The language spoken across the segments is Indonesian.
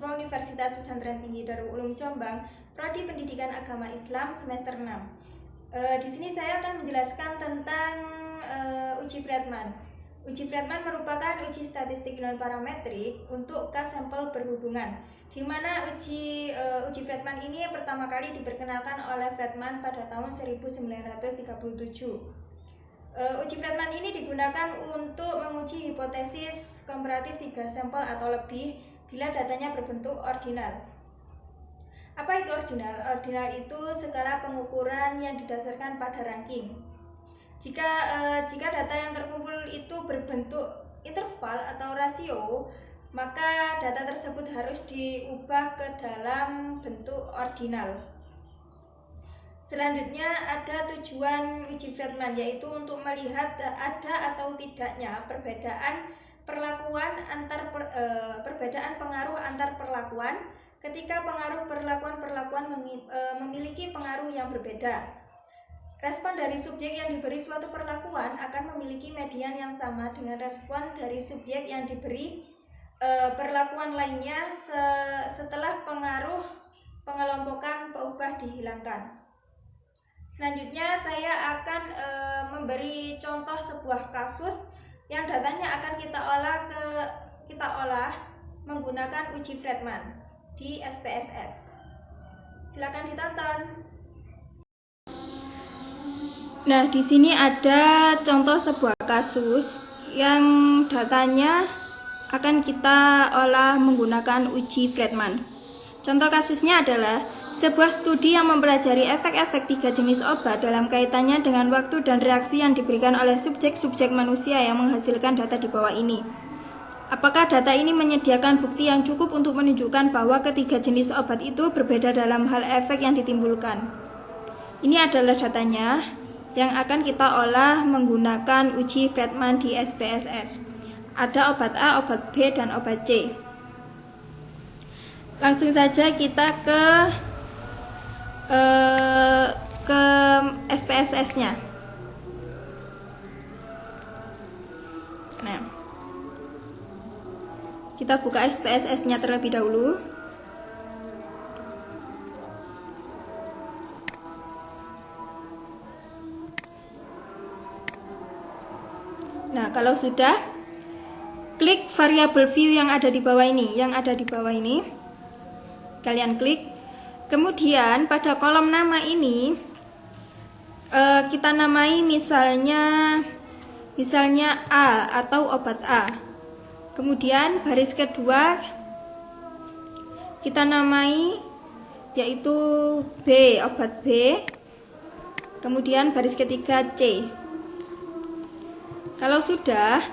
mahasiswa Universitas Pesantren Tinggi Darul Ulum Jombang, Prodi Pendidikan Agama Islam semester 6. Di sini saya akan menjelaskan tentang uji Friedman. Uji Friedman merupakan uji statistik non-parametrik untuk K-sampel berhubungan, di mana uji Friedman ini pertama kali diperkenalkan oleh Friedman pada tahun 1937. Uji Friedman ini digunakan untuk menguji hipotesis komparatif 3 sampel atau lebih bila datanya berbentuk ordinal. Apa itu ordinal? Ordinal itu skala pengukuran yang didasarkan pada ranking. Jika data yang terkumpul itu berbentuk interval atau rasio, maka data tersebut harus diubah ke dalam bentuk ordinal. Selanjutnya ada tujuan uji Friedman, yaitu untuk melihat ada atau tidaknya perbedaan pengaruh antar perlakuan ketika pengaruh perlakuan memiliki pengaruh yang berbeda. Respon dari subjek yang diberi suatu perlakuan akan memiliki median yang sama dengan respon dari subjek yang diberi perlakuan lainnya setelah pengaruh pengelompokan peubah dihilangkan. Selanjutnya saya akan memberi contoh sebuah kasus yang datanya akan kita olah menggunakan uji Friedman di SPSS. Silakan ditonton. Nah, di sini ada contoh sebuah kasus yang datanya akan kita olah menggunakan uji Friedman. Contoh kasusnya adalah sebuah studi yang mempelajari efek-efek 3 jenis obat dalam kaitannya dengan waktu dan reaksi yang diberikan oleh subjek-subjek manusia yang menghasilkan data di bawah ini. Apakah data ini menyediakan bukti yang cukup untuk menunjukkan bahwa ketiga jenis obat itu berbeda dalam hal efek yang ditimbulkan? Ini adalah datanya yang akan kita olah menggunakan uji Friedman di SPSS. Ada obat A, obat B, dan obat C. Langsung saja kita ke SPSS-nya. Nah, kita buka SPSS-nya terlebih dahulu. Nah, kalau sudah, klik variable view yang ada di bawah ini. Kalian klik. Kemudian pada kolom nama ini kita namai misalnya A atau obat A. Kemudian baris kedua kita namai yaitu B, obat B. Kemudian baris ketiga C. Kalau sudah,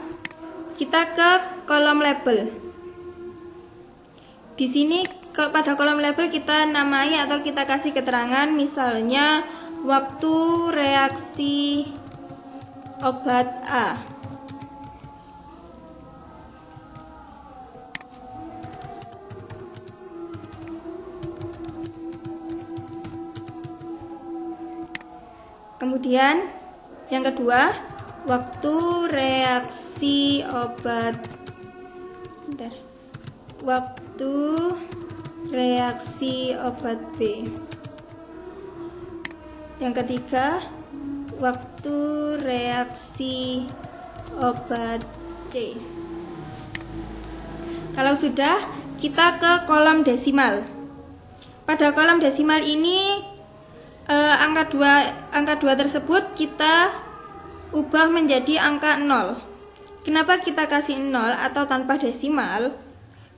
kita ke kolom label. Di sini pada kolom label kita namai atau kita kasih keterangan, misalnya waktu reaksi obat A. Kemudian yang kedua, waktu reaksi obat B. Yang ketiga, waktu reaksi obat C. Kalau sudah, kita ke kolom desimal. Pada kolom desimal ini angka 2 tersebut kita ubah menjadi angka 0. Kenapa kita kasih 0 atau tanpa desimal?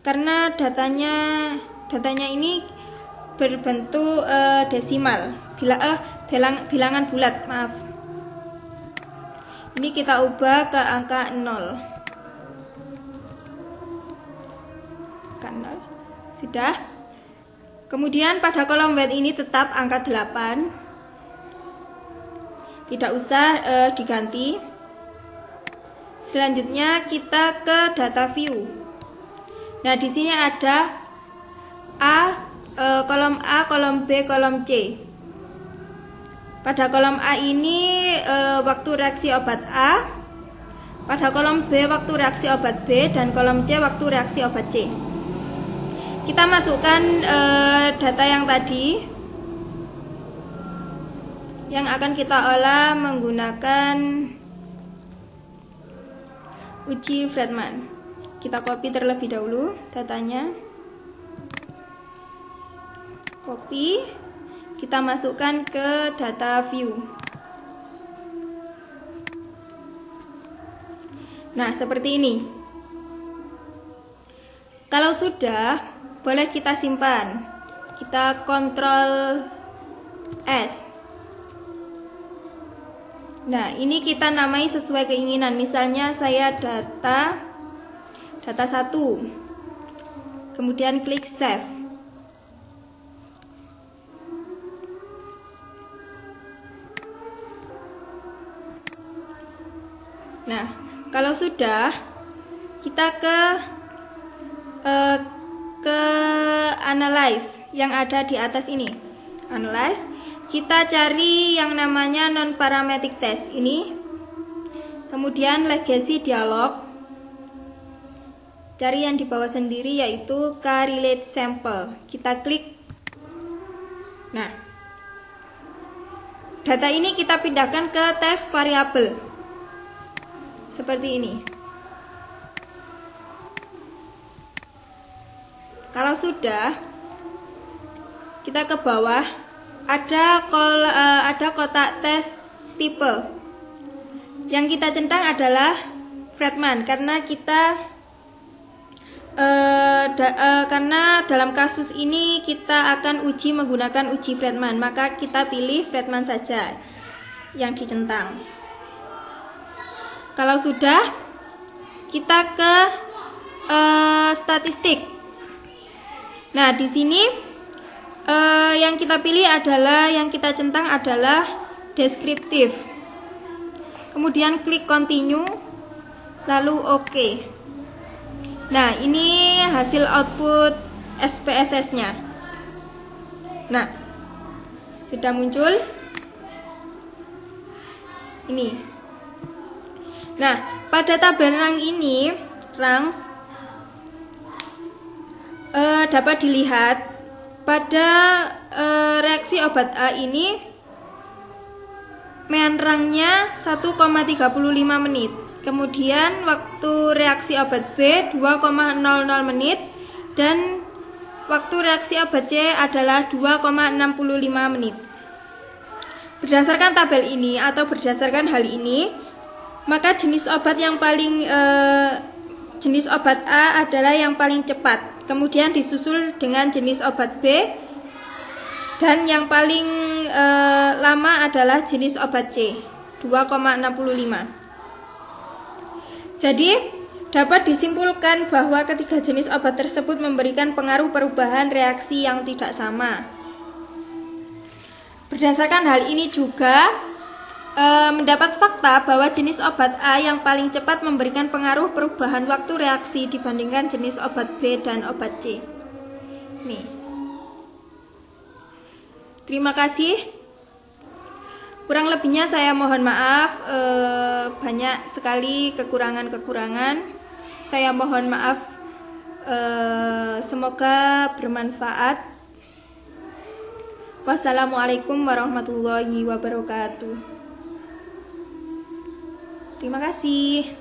Karena datanya ini berbentuk desimal, bilangan bulat, maaf. Ini kita ubah ke angka 0. Sudah. Kemudian pada kolom weight ini tetap angka 8. Tidak usah diganti. Selanjutnya kita ke data view. Nah, di sini ada kolom A, kolom B, kolom C. Pada kolom A ini waktu reaksi obat A, pada kolom B waktu reaksi obat B, dan kolom C waktu reaksi obat C. kita masukkan data yang tadi yang akan kita olah menggunakan uji Fredman. Kita copy terlebih dahulu datanya. Copy, kita masukkan ke data view. Nah, seperti ini. Kalau sudah, boleh kita simpan. Kita Ctrl S. Nah, ini kita namai sesuai keinginan. Misalnya saya data 1. Kemudian klik save. Nah, kalau sudah, kita ke analyze yang ada di atas ini. Analyze, kita cari yang namanya non parametric test ini. Kemudian legacy dialog. Cari yang di bawah sendiri yaitu correlate sample. Kita klik. Nah, data ini kita pindahkan ke test variable. Seperti ini. Kalau sudah, kita ke bawah, ada kotak tes tipe. Yang kita centang adalah Fredman karena kita karena dalam kasus ini kita akan uji menggunakan uji Fredman, maka kita pilih Fredman saja yang dicentang. Kalau sudah, kita ke statistik. Nah, di sini yang kita pilih adalah, yang kita centang adalah deskriptif. Kemudian klik continue, lalu OK. Nah, ini hasil output SPSS-nya. Nah, sudah muncul. Ini. Nah, pada tabel rang ini, dapat dilihat pada reaksi obat A ini mean rangnya 1,35 menit. Kemudian waktu reaksi obat B 2,00 menit dan waktu reaksi obat C adalah 2,65 menit. Berdasarkan tabel ini atau berdasarkan hal ini, maka jenis obat yang paling jenis obat A adalah yang paling cepat. Kemudian disusul dengan jenis obat B dan yang paling lama adalah jenis obat C 2,65. Jadi, dapat disimpulkan bahwa ketiga jenis obat tersebut memberikan pengaruh perubahan reaksi yang tidak sama. Berdasarkan hal ini juga, mendapat fakta bahwa jenis obat A yang paling cepat memberikan pengaruh perubahan waktu reaksi dibandingkan jenis obat B dan obat C. Nih. Terima kasih. Kurang lebihnya saya mohon maaf, banyak sekali kekurangan-kekurangan. Saya mohon maaf, semoga bermanfaat. Wassalamualaikum warahmatullahi wabarakatuh. Terima kasih.